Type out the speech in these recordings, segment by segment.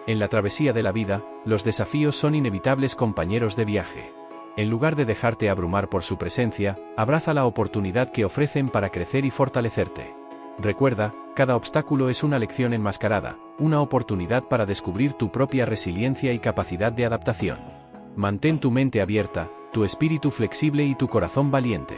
En la travesía de la vida, los desafíos son inevitables compañeros de viaje. En lugar de dejarte abrumar por su presencia, abraza la oportunidad que ofrecen para crecer y fortalecerte. Recuerda, cada obstáculo es una lección enmascarada, una oportunidad para descubrir tu propia resiliencia y capacidad de adaptación. Mantén tu mente abierta, tu espíritu flexible y tu corazón valiente.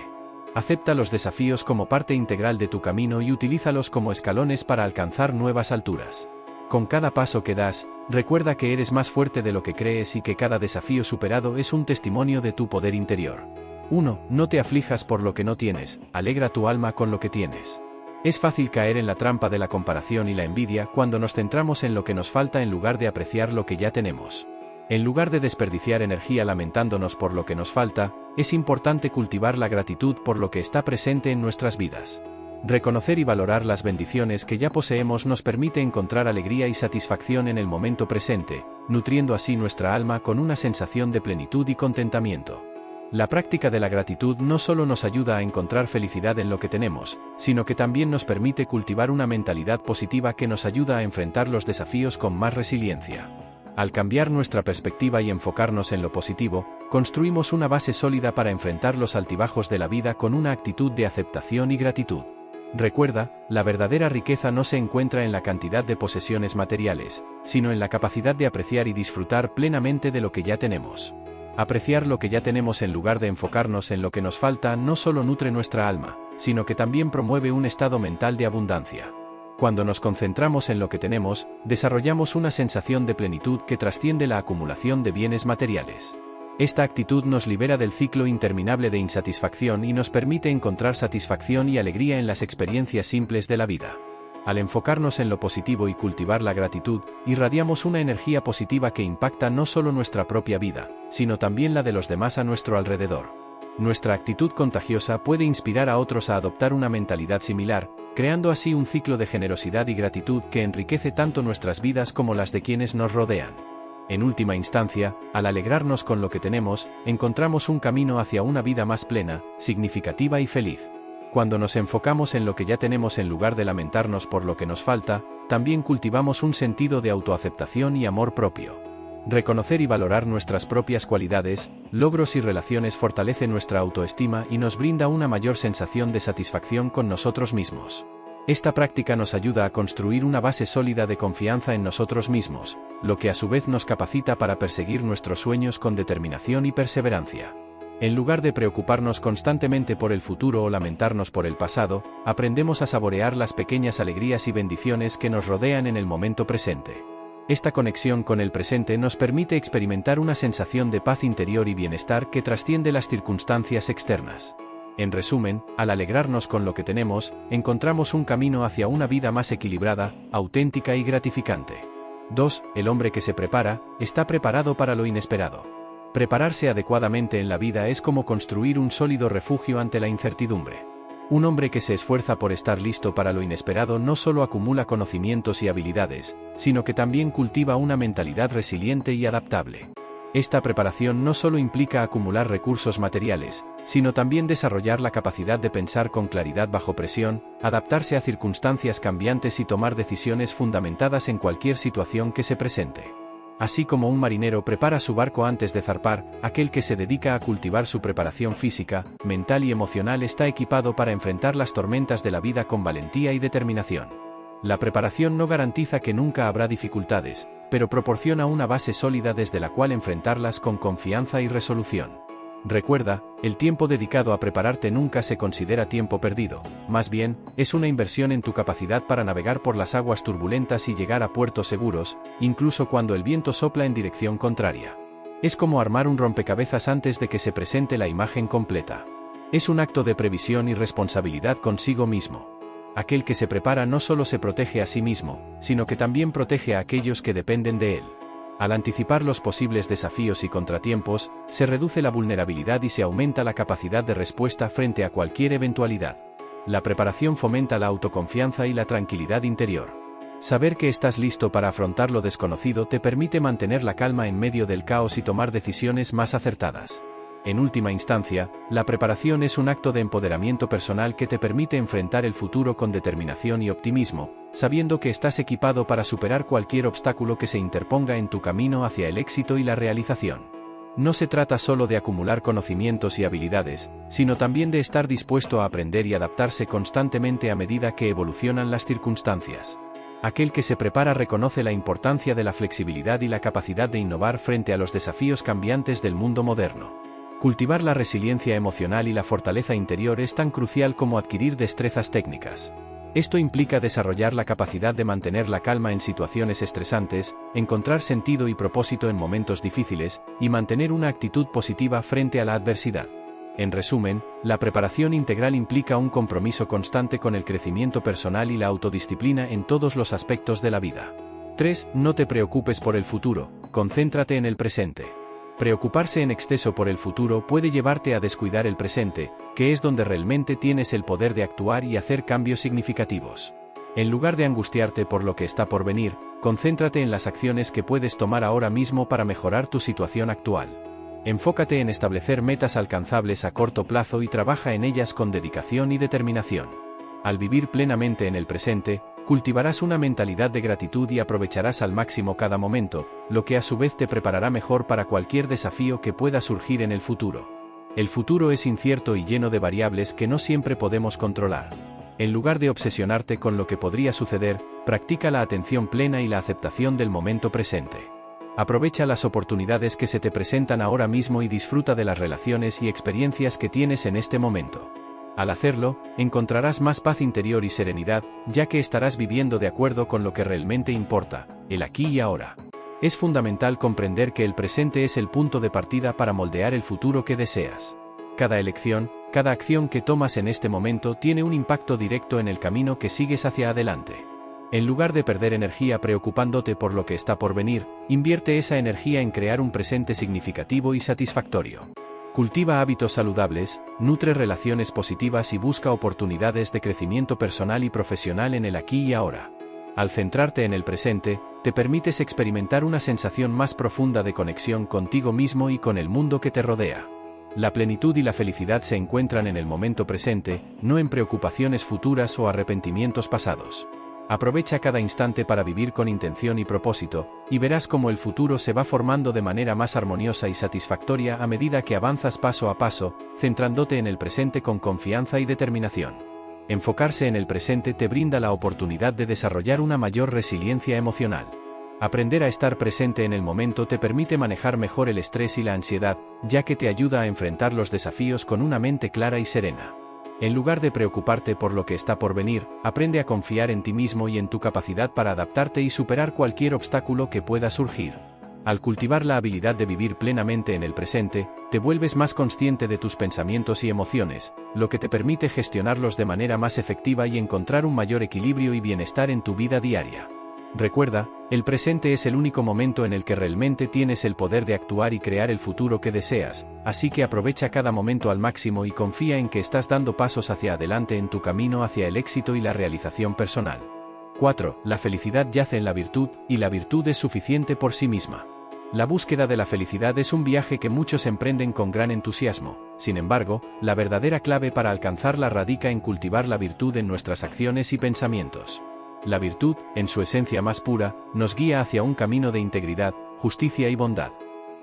Acepta los desafíos como parte integral de tu camino y utilízalos como escalones para alcanzar nuevas alturas. Con cada paso que das, recuerda que eres más fuerte de lo que crees y que cada desafío superado es un testimonio de tu poder interior. 1. No te aflijas por lo que no tienes, alegra tu alma con lo que tienes. Es fácil caer en la trampa de la comparación y la envidia cuando nos centramos en lo que nos falta en lugar de apreciar lo que ya tenemos. En lugar de desperdiciar energía lamentándonos por lo que nos falta, es importante cultivar la gratitud por lo que está presente en nuestras vidas. Reconocer y valorar las bendiciones que ya poseemos nos permite encontrar alegría y satisfacción en el momento presente, nutriendo así nuestra alma con una sensación de plenitud y contentamiento. La práctica de la gratitud no solo nos ayuda a encontrar felicidad en lo que tenemos, sino que también nos permite cultivar una mentalidad positiva que nos ayuda a enfrentar los desafíos con más resiliencia. Al cambiar nuestra perspectiva y enfocarnos en lo positivo, construimos una base sólida para enfrentar los altibajos de la vida con una actitud de aceptación y gratitud. Recuerda, la verdadera riqueza no se encuentra en la cantidad de posesiones materiales, sino en la capacidad de apreciar y disfrutar plenamente de lo que ya tenemos. Apreciar lo que ya tenemos en lugar de enfocarnos en lo que nos falta no solo nutre nuestra alma, sino que también promueve un estado mental de abundancia. Cuando nos concentramos en lo que tenemos, desarrollamos una sensación de plenitud que trasciende la acumulación de bienes materiales. Esta actitud nos libera del ciclo interminable de insatisfacción y nos permite encontrar satisfacción y alegría en las experiencias simples de la vida. Al enfocarnos en lo positivo y cultivar la gratitud, irradiamos una energía positiva que impacta no solo nuestra propia vida, sino también la de los demás a nuestro alrededor. Nuestra actitud contagiosa puede inspirar a otros a adoptar una mentalidad similar, creando así un ciclo de generosidad y gratitud que enriquece tanto nuestras vidas como las de quienes nos rodean. En última instancia, al alegrarnos con lo que tenemos, encontramos un camino hacia una vida más plena, significativa y feliz. Cuando nos enfocamos en lo que ya tenemos en lugar de lamentarnos por lo que nos falta, también cultivamos un sentido de autoaceptación y amor propio. Reconocer y valorar nuestras propias cualidades, logros y relaciones fortalece nuestra autoestima y nos brinda una mayor sensación de satisfacción con nosotros mismos. Esta práctica nos ayuda a construir una base sólida de confianza en nosotros mismos, lo que a su vez nos capacita para perseguir nuestros sueños con determinación y perseverancia. En lugar de preocuparnos constantemente por el futuro o lamentarnos por el pasado, aprendemos a saborear las pequeñas alegrías y bendiciones que nos rodean en el momento presente. Esta conexión con el presente nos permite experimentar una sensación de paz interior y bienestar que trasciende las circunstancias externas. En resumen, al alegrarnos con lo que tenemos, encontramos un camino hacia una vida más equilibrada, auténtica y gratificante. 2. El hombre que se prepara, está preparado para lo inesperado. Prepararse adecuadamente en la vida es como construir un sólido refugio ante la incertidumbre. Un hombre que se esfuerza por estar listo para lo inesperado no solo acumula conocimientos y habilidades, sino que también cultiva una mentalidad resiliente y adaptable. Esta preparación no solo implica acumular recursos materiales, sino también desarrollar la capacidad de pensar con claridad bajo presión, adaptarse a circunstancias cambiantes y tomar decisiones fundamentadas en cualquier situación que se presente. Así como un marinero prepara su barco antes de zarpar, aquel que se dedica a cultivar su preparación física, mental y emocional está equipado para enfrentar las tormentas de la vida con valentía y determinación. La preparación no garantiza que nunca habrá dificultades, pero proporciona una base sólida desde la cual enfrentarlas con confianza y resolución. Recuerda, el tiempo dedicado a prepararte nunca se considera tiempo perdido, más bien, es una inversión en tu capacidad para navegar por las aguas turbulentas y llegar a puertos seguros, incluso cuando el viento sopla en dirección contraria. Es como armar un rompecabezas antes de que se presente la imagen completa. Es un acto de previsión y responsabilidad consigo mismo. Aquel que se prepara no solo se protege a sí mismo, sino que también protege a aquellos que dependen de él. Al anticipar los posibles desafíos y contratiempos, se reduce la vulnerabilidad y se aumenta la capacidad de respuesta frente a cualquier eventualidad. La preparación fomenta la autoconfianza y la tranquilidad interior. Saber que estás listo para afrontar lo desconocido te permite mantener la calma en medio del caos y tomar decisiones más acertadas. En última instancia, la preparación es un acto de empoderamiento personal que te permite enfrentar el futuro con determinación y optimismo, sabiendo que estás equipado para superar cualquier obstáculo que se interponga en tu camino hacia el éxito y la realización. No se trata solo de acumular conocimientos y habilidades, sino también de estar dispuesto a aprender y adaptarse constantemente a medida que evolucionan las circunstancias. Aquel que se prepara reconoce la importancia de la flexibilidad y la capacidad de innovar frente a los desafíos cambiantes del mundo moderno. Cultivar la resiliencia emocional y la fortaleza interior es tan crucial como adquirir destrezas técnicas. Esto implica desarrollar la capacidad de mantener la calma en situaciones estresantes, encontrar sentido y propósito en momentos difíciles, y mantener una actitud positiva frente a la adversidad. En resumen, la preparación integral implica un compromiso constante con el crecimiento personal y la autodisciplina en todos los aspectos de la vida. 3. No te preocupes por el futuro, concéntrate en el presente. Preocuparse en exceso por el futuro puede llevarte a descuidar el presente, que es donde realmente tienes el poder de actuar y hacer cambios significativos. En lugar de angustiarte por lo que está por venir, concéntrate en las acciones que puedes tomar ahora mismo para mejorar tu situación actual. Enfócate en establecer metas alcanzables a corto plazo y trabaja en ellas con dedicación y determinación. Al vivir plenamente en el presente, cultivarás una mentalidad de gratitud y aprovecharás al máximo cada momento, lo que a su vez te preparará mejor para cualquier desafío que pueda surgir en el futuro. El futuro es incierto y lleno de variables que no siempre podemos controlar. En lugar de obsesionarte con lo que podría suceder, practica la atención plena y la aceptación del momento presente. Aprovecha las oportunidades que se te presentan ahora mismo y disfruta de las relaciones y experiencias que tienes en este momento. Al hacerlo, encontrarás más paz interior y serenidad, ya que estarás viviendo de acuerdo con lo que realmente importa, el aquí y ahora. Es fundamental comprender que el presente es el punto de partida para moldear el futuro que deseas. Cada elección, cada acción que tomas en este momento tiene un impacto directo en el camino que sigues hacia adelante. En lugar de perder energía preocupándote por lo que está por venir, invierte esa energía en crear un presente significativo y satisfactorio. Cultiva hábitos saludables, nutre relaciones positivas y busca oportunidades de crecimiento personal y profesional en el aquí y ahora. Al centrarte en el presente, te permites experimentar una sensación más profunda de conexión contigo mismo y con el mundo que te rodea. La plenitud y la felicidad se encuentran en el momento presente, no en preocupaciones futuras o arrepentimientos pasados. Aprovecha cada instante para vivir con intención y propósito, y verás cómo el futuro se va formando de manera más armoniosa y satisfactoria a medida que avanzas paso a paso, centrándote en el presente con confianza y determinación. Enfocarse en el presente te brinda la oportunidad de desarrollar una mayor resiliencia emocional. Aprender a estar presente en el momento te permite manejar mejor el estrés y la ansiedad, ya que te ayuda a enfrentar los desafíos con una mente clara y serena. En lugar de preocuparte por lo que está por venir, aprende a confiar en ti mismo y en tu capacidad para adaptarte y superar cualquier obstáculo que pueda surgir. Al cultivar la habilidad de vivir plenamente en el presente, te vuelves más consciente de tus pensamientos y emociones, lo que te permite gestionarlos de manera más efectiva y encontrar un mayor equilibrio y bienestar en tu vida diaria. Recuerda, el presente es el único momento en el que realmente tienes el poder de actuar y crear el futuro que deseas, así que aprovecha cada momento al máximo y confía en que estás dando pasos hacia adelante en tu camino hacia el éxito y la realización personal. 4. La felicidad yace en la virtud, y la virtud es suficiente por sí misma. La búsqueda de la felicidad es un viaje que muchos emprenden con gran entusiasmo. Sin embargo, la verdadera clave para alcanzarla radica en cultivar la virtud en nuestras acciones y pensamientos. La virtud, en su esencia más pura, nos guía hacia un camino de integridad, justicia y bondad.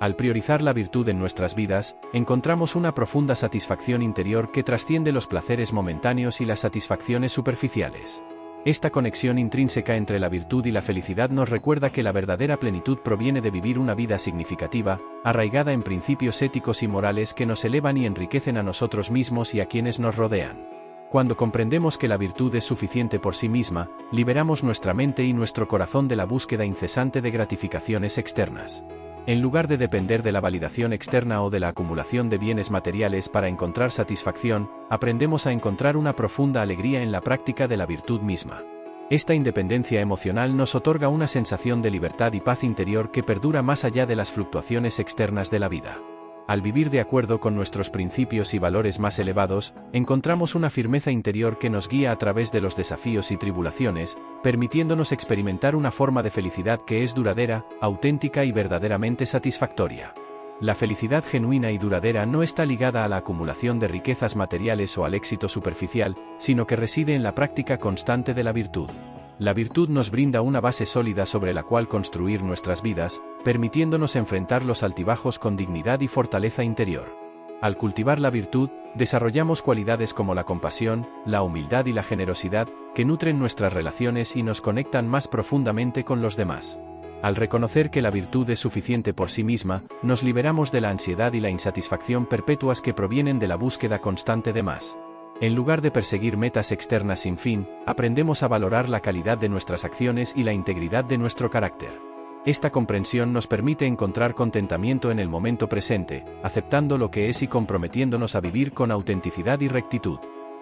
Al priorizar la virtud en nuestras vidas, encontramos una profunda satisfacción interior que trasciende los placeres momentáneos y las satisfacciones superficiales. Esta conexión intrínseca entre la virtud y la felicidad nos recuerda que la verdadera plenitud proviene de vivir una vida significativa, arraigada en principios éticos y morales que nos elevan y enriquecen a nosotros mismos y a quienes nos rodean. Cuando comprendemos que la virtud es suficiente por sí misma, liberamos nuestra mente y nuestro corazón de la búsqueda incesante de gratificaciones externas. En lugar de depender de la validación externa o de la acumulación de bienes materiales para encontrar satisfacción, aprendemos a encontrar una profunda alegría en la práctica de la virtud misma. Esta independencia emocional nos otorga una sensación de libertad y paz interior que perdura más allá de las fluctuaciones externas de la vida. Al vivir de acuerdo con nuestros principios y valores más elevados, encontramos una firmeza interior que nos guía a través de los desafíos y tribulaciones, permitiéndonos experimentar una forma de felicidad que es duradera, auténtica y verdaderamente satisfactoria. La felicidad genuina y duradera no está ligada a la acumulación de riquezas materiales o al éxito superficial, sino que reside en la práctica constante de la virtud. La virtud nos brinda una base sólida sobre la cual construir nuestras vidas, permitiéndonos enfrentar los altibajos con dignidad y fortaleza interior. Al cultivar la virtud, desarrollamos cualidades como la compasión, la humildad y la generosidad, que nutren nuestras relaciones y nos conectan más profundamente con los demás. Al reconocer que la virtud es suficiente por sí misma, nos liberamos de la ansiedad y la insatisfacción perpetuas que provienen de la búsqueda constante de más. En lugar de perseguir metas externas sin fin, aprendemos a valorar la calidad de nuestras acciones y la integridad de nuestro carácter. Esta comprensión nos permite encontrar contentamiento en el momento presente, aceptando lo que es y comprometiéndonos a vivir con autenticidad y rectitud.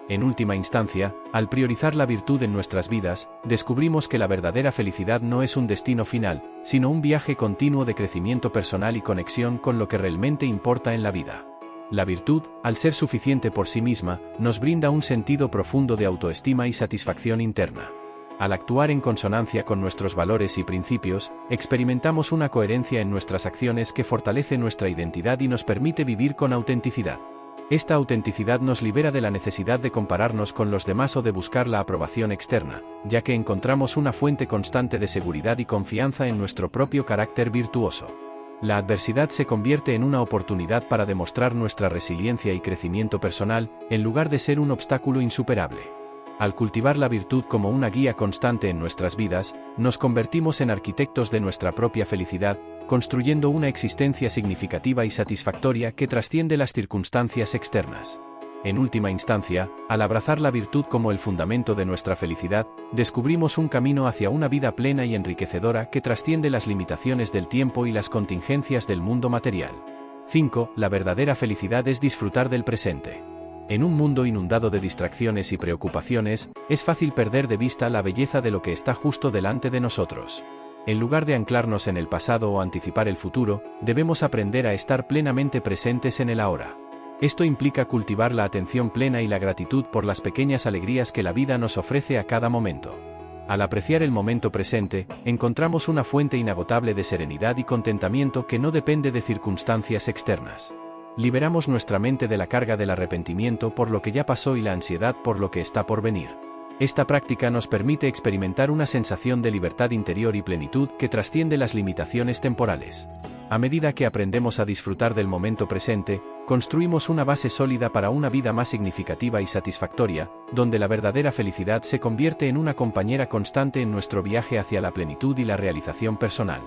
En última instancia, al priorizar la virtud en nuestras vidas, descubrimos que la verdadera felicidad no es un destino final, sino un viaje continuo de crecimiento personal y conexión con lo que realmente importa en la vida. La virtud, al ser suficiente por sí misma, nos brinda un sentido profundo de autoestima y satisfacción interna. Al actuar en consonancia con nuestros valores y principios, experimentamos una coherencia en nuestras acciones que fortalece nuestra identidad y nos permite vivir con autenticidad. Esta autenticidad nos libera de la necesidad de compararnos con los demás o de buscar la aprobación externa, ya que encontramos una fuente constante de seguridad y confianza en nuestro propio carácter virtuoso. La adversidad se convierte en una oportunidad para demostrar nuestra resiliencia y crecimiento personal, en lugar de ser un obstáculo insuperable. Al cultivar la virtud como una guía constante en nuestras vidas, nos convertimos en arquitectos de nuestra propia felicidad, construyendo una existencia significativa y satisfactoria que trasciende las circunstancias externas. En última instancia, al abrazar la virtud como el fundamento de nuestra felicidad, descubrimos un camino hacia una vida plena y enriquecedora que trasciende las limitaciones del tiempo y las contingencias del mundo material. 5. La verdadera felicidad es disfrutar del presente. En un mundo inundado de distracciones y preocupaciones, es fácil perder de vista la belleza de lo que está justo delante de nosotros. En lugar de anclarnos en el pasado o anticipar el futuro, debemos aprender a estar plenamente presentes en el ahora. Esto implica cultivar la atención plena y la gratitud por las pequeñas alegrías que la vida nos ofrece a cada momento. Al apreciar el momento presente, encontramos una fuente inagotable de serenidad y contentamiento que no depende de circunstancias externas. Liberamos nuestra mente de la carga del arrepentimiento por lo que ya pasó y la ansiedad por lo que está por venir. Esta práctica nos permite experimentar una sensación de libertad interior y plenitud que trasciende las limitaciones temporales. A medida que aprendemos a disfrutar del momento presente, construimos una base sólida para una vida más significativa y satisfactoria, donde la verdadera felicidad se convierte en una compañera constante en nuestro viaje hacia la plenitud y la realización personal.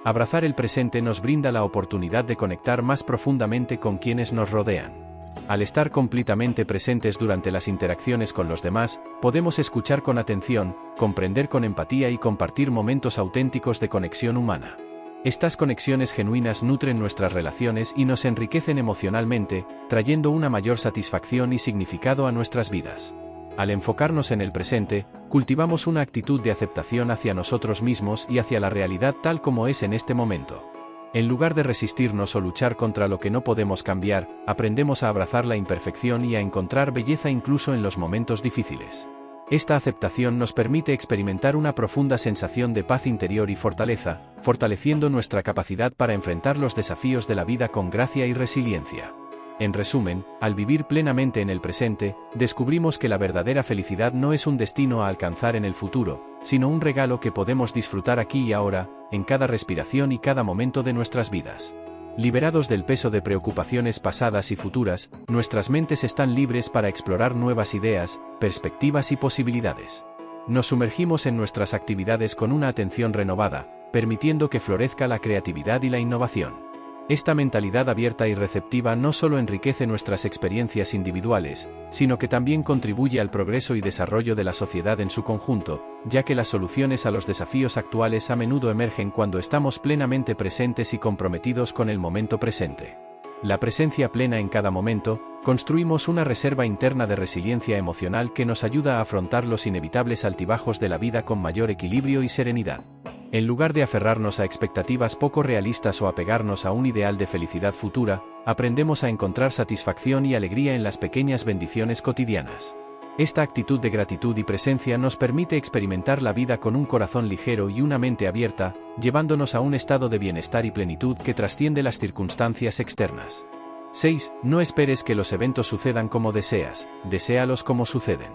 Abrazar el presente nos brinda la oportunidad de conectar más profundamente con quienes nos rodean. Al estar completamente presentes durante las interacciones con los demás, podemos escuchar con atención, comprender con empatía y compartir momentos auténticos de conexión humana. Estas conexiones genuinas nutren nuestras relaciones y nos enriquecen emocionalmente, trayendo una mayor satisfacción y significado a nuestras vidas. Al enfocarnos en el presente, cultivamos una actitud de aceptación hacia nosotros mismos y hacia la realidad tal como es en este momento. En lugar de resistirnos o luchar contra lo que no podemos cambiar, aprendemos a abrazar la imperfección y a encontrar belleza incluso en los momentos difíciles. Esta aceptación nos permite experimentar una profunda sensación de paz interior y fortaleza, fortaleciendo nuestra capacidad para enfrentar los desafíos de la vida con gracia y resiliencia. En resumen, al vivir plenamente en el presente, descubrimos que la verdadera felicidad no es un destino a alcanzar en el futuro, sino un regalo que podemos disfrutar aquí y ahora, en cada respiración y cada momento de nuestras vidas. Liberados del peso de preocupaciones pasadas y futuras, nuestras mentes están libres para explorar nuevas ideas, perspectivas y posibilidades. Nos sumergimos en nuestras actividades con una atención renovada, permitiendo que florezca la creatividad y la innovación. Esta mentalidad abierta y receptiva no solo enriquece nuestras experiencias individuales, sino que también contribuye al progreso y desarrollo de la sociedad en su conjunto, ya que las soluciones a los desafíos actuales a menudo emergen cuando estamos plenamente presentes y comprometidos con el momento presente. La presencia plena en cada momento, construimos una reserva interna de resiliencia emocional que nos ayuda a afrontar los inevitables altibajos de la vida con mayor equilibrio y serenidad. En lugar de aferrarnos a expectativas poco realistas o apegarnos a un ideal de felicidad futura, aprendemos a encontrar satisfacción y alegría en las pequeñas bendiciones cotidianas. Esta actitud de gratitud y presencia nos permite experimentar la vida con un corazón ligero y una mente abierta, llevándonos a un estado de bienestar y plenitud que trasciende las circunstancias externas. 6. No esperes que los eventos sucedan como deseas, deséalos como suceden.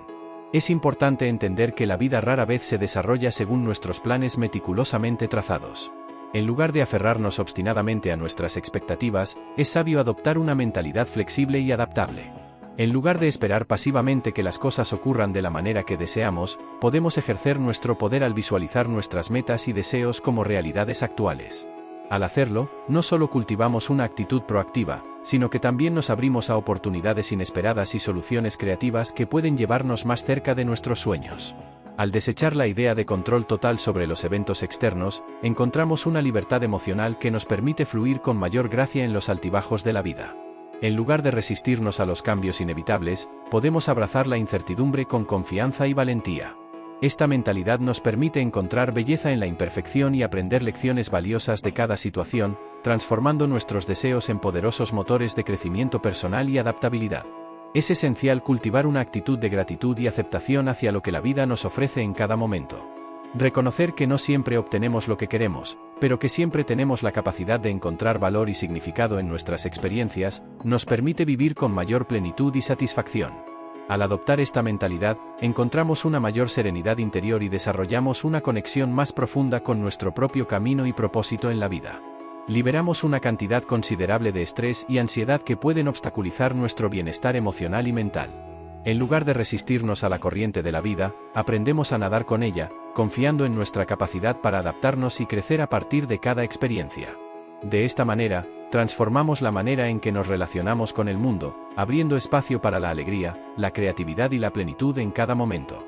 Es importante entender que la vida rara vez se desarrolla según nuestros planes meticulosamente trazados. En lugar de aferrarnos obstinadamente a nuestras expectativas, es sabio adoptar una mentalidad flexible y adaptable. En lugar de esperar pasivamente que las cosas ocurran de la manera que deseamos, podemos ejercer nuestro poder al visualizar nuestras metas y deseos como realidades actuales. Al hacerlo, no solo cultivamos una actitud proactiva, sino que también nos abrimos a oportunidades inesperadas y soluciones creativas que pueden llevarnos más cerca de nuestros sueños. Al desechar la idea de control total sobre los eventos externos, encontramos una libertad emocional que nos permite fluir con mayor gracia en los altibajos de la vida. En lugar de resistirnos a los cambios inevitables, podemos abrazar la incertidumbre con confianza y valentía. Esta mentalidad nos permite encontrar belleza en la imperfección y aprender lecciones valiosas de cada situación, transformando nuestros deseos en poderosos motores de crecimiento personal y adaptabilidad. Es esencial cultivar una actitud de gratitud y aceptación hacia lo que la vida nos ofrece en cada momento. Reconocer que no siempre obtenemos lo que queremos, pero que siempre tenemos la capacidad de encontrar valor y significado en nuestras experiencias, nos permite vivir con mayor plenitud y satisfacción. Al adoptar esta mentalidad, encontramos una mayor serenidad interior y desarrollamos una conexión más profunda con nuestro propio camino y propósito en la vida. Liberamos una cantidad considerable de estrés y ansiedad que pueden obstaculizar nuestro bienestar emocional y mental. En lugar de resistirnos a la corriente de la vida, aprendemos a nadar con ella, confiando en nuestra capacidad para adaptarnos y crecer a partir de cada experiencia. De esta manera, transformamos la manera en que nos relacionamos con el mundo, abriendo espacio para la alegría, la creatividad y la plenitud en cada momento.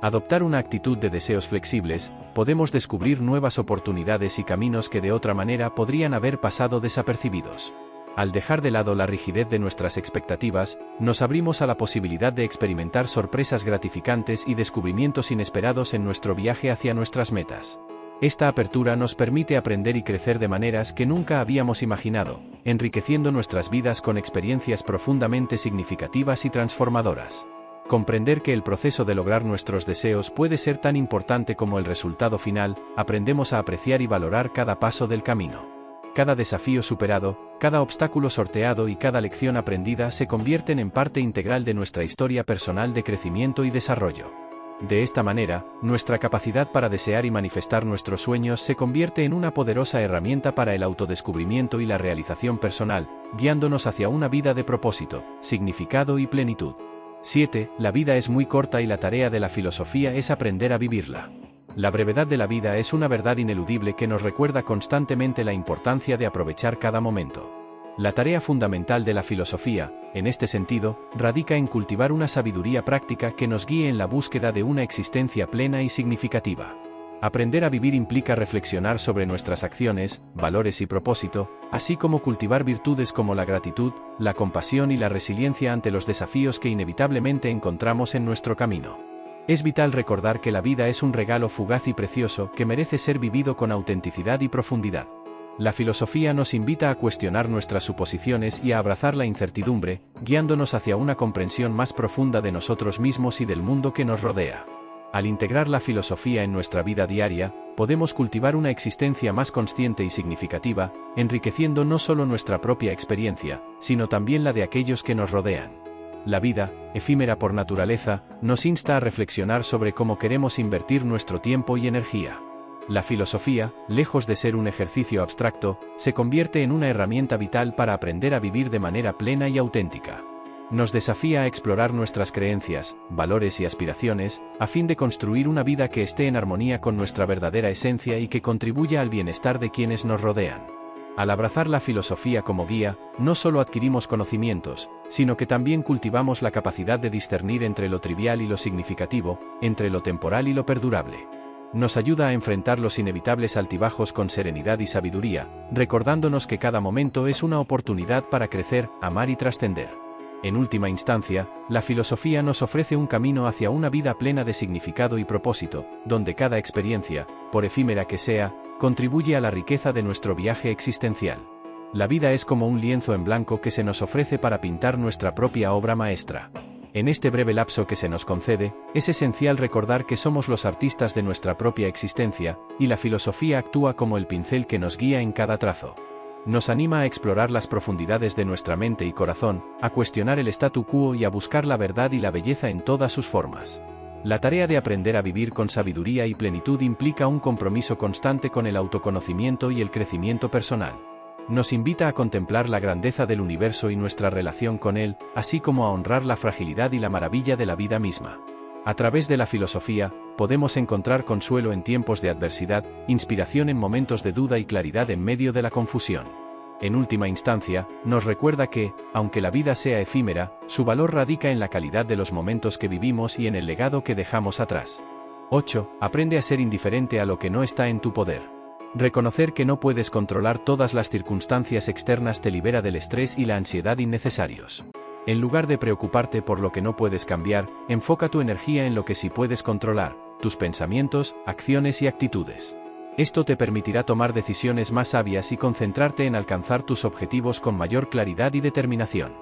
Adoptar una actitud de deseos flexibles, podemos descubrir nuevas oportunidades y caminos que de otra manera podrían haber pasado desapercibidos. Al dejar de lado la rigidez de nuestras expectativas, nos abrimos a la posibilidad de experimentar sorpresas gratificantes y descubrimientos inesperados en nuestro viaje hacia nuestras metas. Esta apertura nos permite aprender y crecer de maneras que nunca habíamos imaginado, enriqueciendo nuestras vidas con experiencias profundamente significativas y transformadoras. Comprender que el proceso de lograr nuestros deseos puede ser tan importante como el resultado final, aprendemos a apreciar y valorar cada paso del camino. Cada desafío superado, cada obstáculo sorteado y cada lección aprendida se convierten en parte integral de nuestra historia personal de crecimiento y desarrollo. De esta manera, nuestra capacidad para desear y manifestar nuestros sueños se convierte en una poderosa herramienta para el autodescubrimiento y la realización personal, guiándonos hacia una vida de propósito, significado y plenitud. 7. La vida es muy corta y la tarea de la filosofía es aprender a vivirla. La brevedad de la vida es una verdad ineludible que nos recuerda constantemente la importancia de aprovechar cada momento. La tarea fundamental de la filosofía, en este sentido, radica en cultivar una sabiduría práctica que nos guíe en la búsqueda de una existencia plena y significativa. Aprender a vivir implica reflexionar sobre nuestras acciones, valores y propósito, así como cultivar virtudes como la gratitud, la compasión y la resiliencia ante los desafíos que inevitablemente encontramos en nuestro camino. Es vital recordar que la vida es un regalo fugaz y precioso que merece ser vivido con autenticidad y profundidad. La filosofía nos invita a cuestionar nuestras suposiciones y a abrazar la incertidumbre, guiándonos hacia una comprensión más profunda de nosotros mismos y del mundo que nos rodea. Al integrar la filosofía en nuestra vida diaria, podemos cultivar una existencia más consciente y significativa, enriqueciendo no solo nuestra propia experiencia, sino también la de aquellos que nos rodean. La vida, efímera por naturaleza, nos insta a reflexionar sobre cómo queremos invertir nuestro tiempo y energía. La filosofía, lejos de ser un ejercicio abstracto, se convierte en una herramienta vital para aprender a vivir de manera plena y auténtica. Nos desafía a explorar nuestras creencias, valores y aspiraciones, a fin de construir una vida que esté en armonía con nuestra verdadera esencia y que contribuya al bienestar de quienes nos rodean. Al abrazar la filosofía como guía, no solo adquirimos conocimientos, sino que también cultivamos la capacidad de discernir entre lo trivial y lo significativo, entre lo temporal y lo perdurable. Nos ayuda a enfrentar los inevitables altibajos con serenidad y sabiduría, recordándonos que cada momento es una oportunidad para crecer, amar y trascender. En última instancia, la filosofía nos ofrece un camino hacia una vida plena de significado y propósito, donde cada experiencia, por efímera que sea, contribuye a la riqueza de nuestro viaje existencial. La vida es como un lienzo en blanco que se nos ofrece para pintar nuestra propia obra maestra. En este breve lapso que se nos concede, es esencial recordar que somos los artistas de nuestra propia existencia, y la filosofía actúa como el pincel que nos guía en cada trazo. Nos anima a explorar las profundidades de nuestra mente y corazón, a cuestionar el statu quo y a buscar la verdad y la belleza en todas sus formas. La tarea de aprender a vivir con sabiduría y plenitud implica un compromiso constante con el autoconocimiento y el crecimiento personal. Nos invita a contemplar la grandeza del universo y nuestra relación con él, así como a honrar la fragilidad y la maravilla de la vida misma. A través de la filosofía, podemos encontrar consuelo en tiempos de adversidad, inspiración en momentos de duda y claridad en medio de la confusión. En última instancia, nos recuerda que, aunque la vida sea efímera, su valor radica en la calidad de los momentos que vivimos y en el legado que dejamos atrás. 8. Aprende a ser indiferente a lo que no está en tu poder. Reconocer que no puedes controlar todas las circunstancias externas te libera del estrés y la ansiedad innecesarios. En lugar de preocuparte por lo que no puedes cambiar, enfoca tu energía en lo que sí puedes controlar, tus pensamientos, acciones y actitudes. Esto te permitirá tomar decisiones más sabias y concentrarte en alcanzar tus objetivos con mayor claridad y determinación.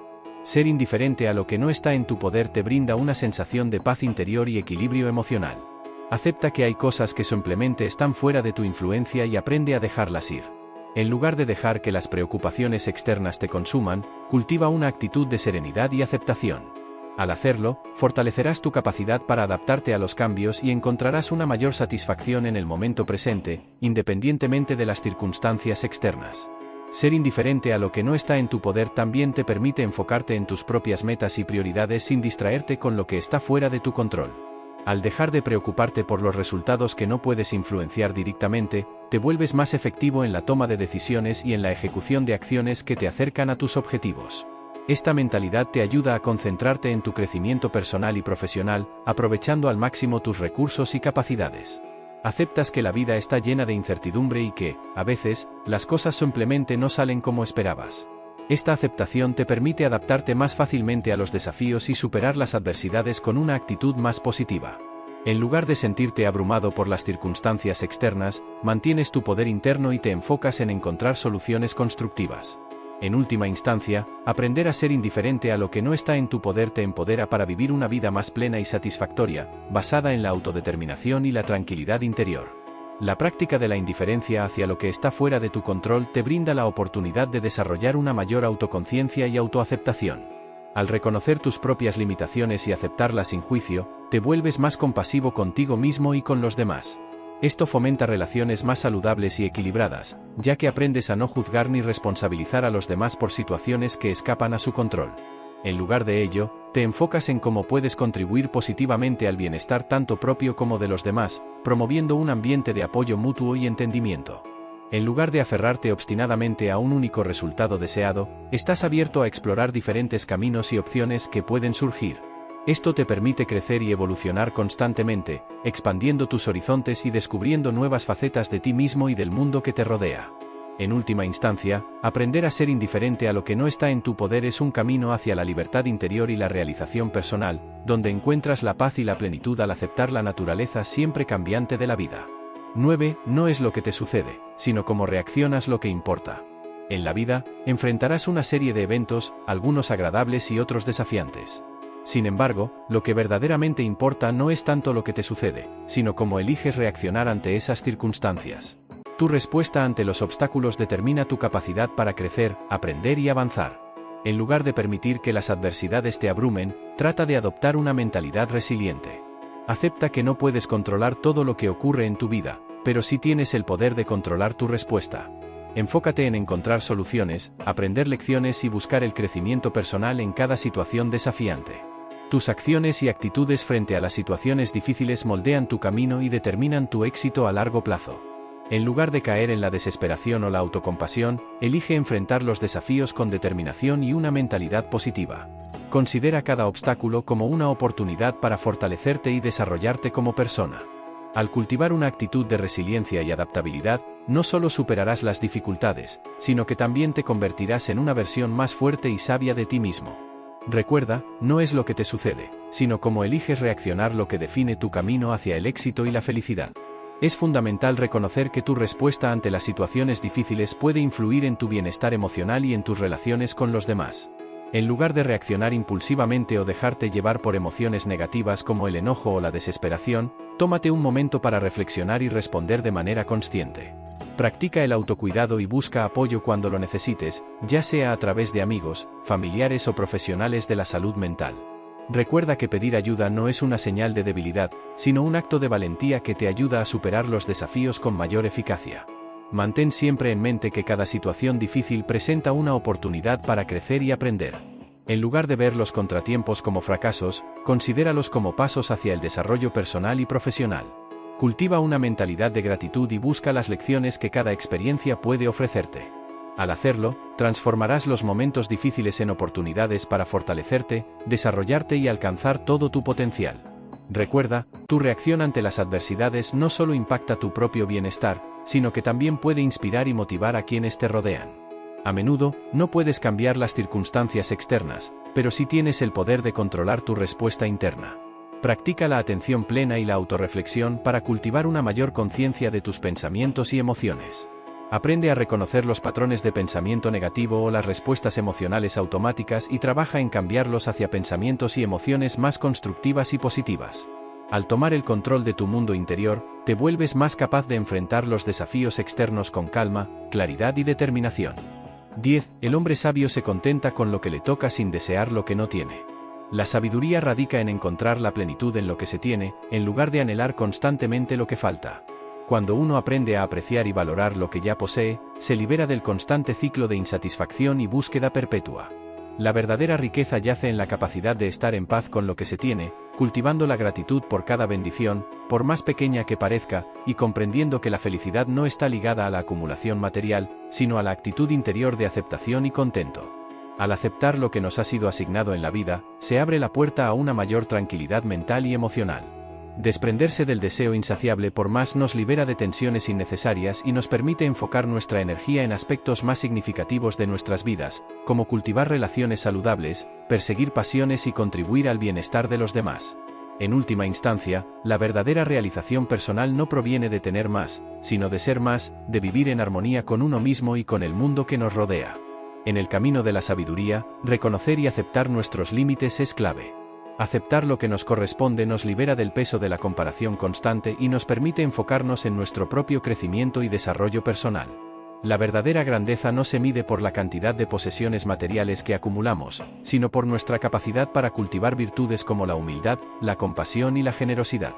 Ser indiferente a lo que no está en tu poder te brinda una sensación de paz interior y equilibrio emocional. Acepta que hay cosas que simplemente están fuera de tu influencia y aprende a dejarlas ir. En lugar de dejar que las preocupaciones externas te consuman, cultiva una actitud de serenidad y aceptación. Al hacerlo, fortalecerás tu capacidad para adaptarte a los cambios y encontrarás una mayor satisfacción en el momento presente, independientemente de las circunstancias externas. Ser indiferente a lo que no está en tu poder también te permite enfocarte en tus propias metas y prioridades sin distraerte con lo que está fuera de tu control. Al dejar de preocuparte por los resultados que no puedes influenciar directamente, te vuelves más efectivo en la toma de decisiones y en la ejecución de acciones que te acercan a tus objetivos. Esta mentalidad te ayuda a concentrarte en tu crecimiento personal y profesional, aprovechando al máximo tus recursos y capacidades. Aceptas que la vida está llena de incertidumbre y que, a veces, las cosas simplemente no salen como esperabas. Esta aceptación te permite adaptarte más fácilmente a los desafíos y superar las adversidades con una actitud más positiva. En lugar de sentirte abrumado por las circunstancias externas, mantienes tu poder interno y te enfocas en encontrar soluciones constructivas. En última instancia, aprender a ser indiferente a lo que no está en tu poder te empodera para vivir una vida más plena y satisfactoria, basada en la autodeterminación y la tranquilidad interior. La práctica de la indiferencia hacia lo que está fuera de tu control te brinda la oportunidad de desarrollar una mayor autoconciencia y autoaceptación. Al reconocer tus propias limitaciones y aceptarlas sin juicio, te vuelves más compasivo contigo mismo y con los demás. Esto fomenta relaciones más saludables y equilibradas, ya que aprendes a no juzgar ni responsabilizar a los demás por situaciones que escapan a su control. En lugar de ello, te enfocas en cómo puedes contribuir positivamente al bienestar tanto propio como de los demás, promoviendo un ambiente de apoyo mutuo y entendimiento. En lugar de aferrarte obstinadamente a un único resultado deseado, estás abierto a explorar diferentes caminos y opciones que pueden surgir. Esto te permite crecer y evolucionar constantemente, expandiendo tus horizontes y descubriendo nuevas facetas de ti mismo y del mundo que te rodea. En última instancia, aprender a ser indiferente a lo que no está en tu poder es un camino hacia la libertad interior y la realización personal, donde encuentras la paz y la plenitud al aceptar la naturaleza siempre cambiante de la vida. 9. No es lo que te sucede, sino cómo reaccionas lo que importa. En la vida, enfrentarás una serie de eventos, algunos agradables y otros desafiantes. Sin embargo, lo que verdaderamente importa no es tanto lo que te sucede, sino cómo eliges reaccionar ante esas circunstancias. Tu respuesta ante los obstáculos determina tu capacidad para crecer, aprender y avanzar. En lugar de permitir que las adversidades te abrumen, trata de adoptar una mentalidad resiliente. Acepta que no puedes controlar todo lo que ocurre en tu vida, pero sí tienes el poder de controlar tu respuesta. Enfócate en encontrar soluciones, aprender lecciones y buscar el crecimiento personal en cada situación desafiante. Tus acciones y actitudes frente a las situaciones difíciles moldean tu camino y determinan tu éxito a largo plazo. En lugar de caer en la desesperación o la autocompasión, elige enfrentar los desafíos con determinación y una mentalidad positiva. Considera cada obstáculo como una oportunidad para fortalecerte y desarrollarte como persona. Al cultivar una actitud de resiliencia y adaptabilidad, no solo superarás las dificultades, sino que también te convertirás en una versión más fuerte y sabia de ti mismo. Recuerda, no es lo que te sucede, sino cómo eliges reaccionar lo que define tu camino hacia el éxito y la felicidad. Es fundamental reconocer que tu respuesta ante las situaciones difíciles puede influir en tu bienestar emocional y en tus relaciones con los demás. En lugar de reaccionar impulsivamente o dejarte llevar por emociones negativas como el enojo o la desesperación, tómate un momento para reflexionar y responder de manera consciente. Practica el autocuidado y busca apoyo cuando lo necesites, ya sea a través de amigos, familiares o profesionales de la salud mental. Recuerda que pedir ayuda no es una señal de debilidad, sino un acto de valentía que te ayuda a superar los desafíos con mayor eficacia. Mantén siempre en mente que cada situación difícil presenta una oportunidad para crecer y aprender. En lugar de ver los contratiempos como fracasos, considéralos como pasos hacia el desarrollo personal y profesional. Cultiva una mentalidad de gratitud y busca las lecciones que cada experiencia puede ofrecerte. Al hacerlo, transformarás los momentos difíciles en oportunidades para fortalecerte, desarrollarte y alcanzar todo tu potencial. Recuerda, tu reacción ante las adversidades no solo impacta tu propio bienestar, sino que también puede inspirar y motivar a quienes te rodean. A menudo, no puedes cambiar las circunstancias externas, pero sí tienes el poder de controlar tu respuesta interna. Practica la atención plena y la autorreflexión para cultivar una mayor conciencia de tus pensamientos y emociones. Aprende a reconocer los patrones de pensamiento negativo o las respuestas emocionales automáticas y trabaja en cambiarlos hacia pensamientos y emociones más constructivas y positivas. Al tomar el control de tu mundo interior, te vuelves más capaz de enfrentar los desafíos externos con calma, claridad y determinación. 10. El hombre sabio se contenta con lo que le toca sin desear lo que no tiene. La sabiduría radica en encontrar la plenitud en lo que se tiene, en lugar de anhelar constantemente lo que falta. Cuando uno aprende a apreciar y valorar lo que ya posee, se libera del constante ciclo de insatisfacción y búsqueda perpetua. La verdadera riqueza yace en la capacidad de estar en paz con lo que se tiene, cultivando la gratitud por cada bendición, por más pequeña que parezca, y comprendiendo que la felicidad no está ligada a la acumulación material, sino a la actitud interior de aceptación y contento. Al aceptar lo que nos ha sido asignado en la vida, se abre la puerta a una mayor tranquilidad mental y emocional. Desprenderse del deseo insaciable por más nos libera de tensiones innecesarias y nos permite enfocar nuestra energía en aspectos más significativos de nuestras vidas, como cultivar relaciones saludables, perseguir pasiones y contribuir al bienestar de los demás. En última instancia, la verdadera realización personal no proviene de tener más, sino de ser más, de vivir en armonía con uno mismo y con el mundo que nos rodea. En el camino de la sabiduría, reconocer y aceptar nuestros límites es clave. Aceptar lo que nos corresponde nos libera del peso de la comparación constante y nos permite enfocarnos en nuestro propio crecimiento y desarrollo personal. La verdadera grandeza no se mide por la cantidad de posesiones materiales que acumulamos, sino por nuestra capacidad para cultivar virtudes como la humildad, la compasión y la generosidad.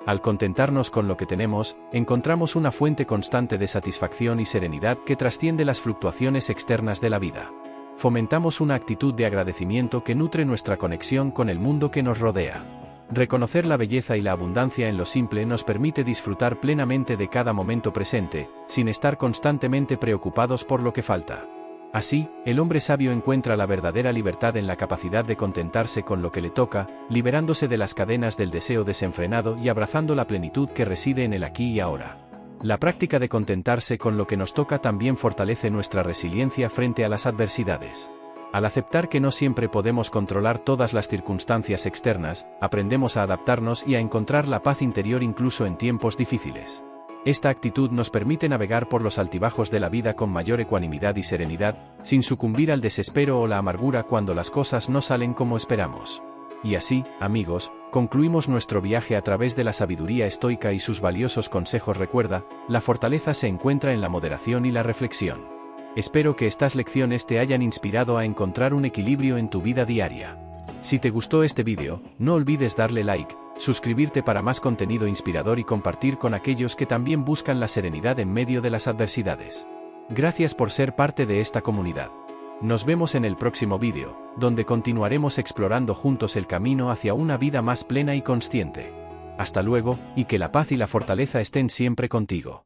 Al contentarnos con lo que tenemos, encontramos una fuente constante de satisfacción y serenidad que trasciende las fluctuaciones externas de la vida. Fomentamos una actitud de agradecimiento que nutre nuestra conexión con el mundo que nos rodea. Reconocer la belleza y la abundancia en lo simple nos permite disfrutar plenamente de cada momento presente, sin estar constantemente preocupados por lo que falta. Así, el hombre sabio encuentra la verdadera libertad en la capacidad de contentarse con lo que le toca, liberándose de las cadenas del deseo desenfrenado y abrazando la plenitud que reside en el aquí y ahora. La práctica de contentarse con lo que nos toca también fortalece nuestra resiliencia frente a las adversidades. Al aceptar que no siempre podemos controlar todas las circunstancias externas, aprendemos a adaptarnos y a encontrar la paz interior incluso en tiempos difíciles. Esta actitud nos permite navegar por los altibajos de la vida con mayor ecuanimidad y serenidad, sin sucumbir al desespero o la amargura cuando las cosas no salen como esperamos. Y así, amigos, concluimos nuestro viaje a través de la sabiduría estoica y sus valiosos consejos. Recuerda, la fortaleza se encuentra en la moderación y la reflexión. Espero que estas lecciones te hayan inspirado a encontrar un equilibrio en tu vida diaria. Si te gustó este vídeo, no olvides darle like, suscribirte para más contenido inspirador y compartir con aquellos que también buscan la serenidad en medio de las adversidades. Gracias por ser parte de esta comunidad. Nos vemos en el próximo vídeo, donde continuaremos explorando juntos el camino hacia una vida más plena y consciente. Hasta luego, y que la paz y la fortaleza estén siempre contigo.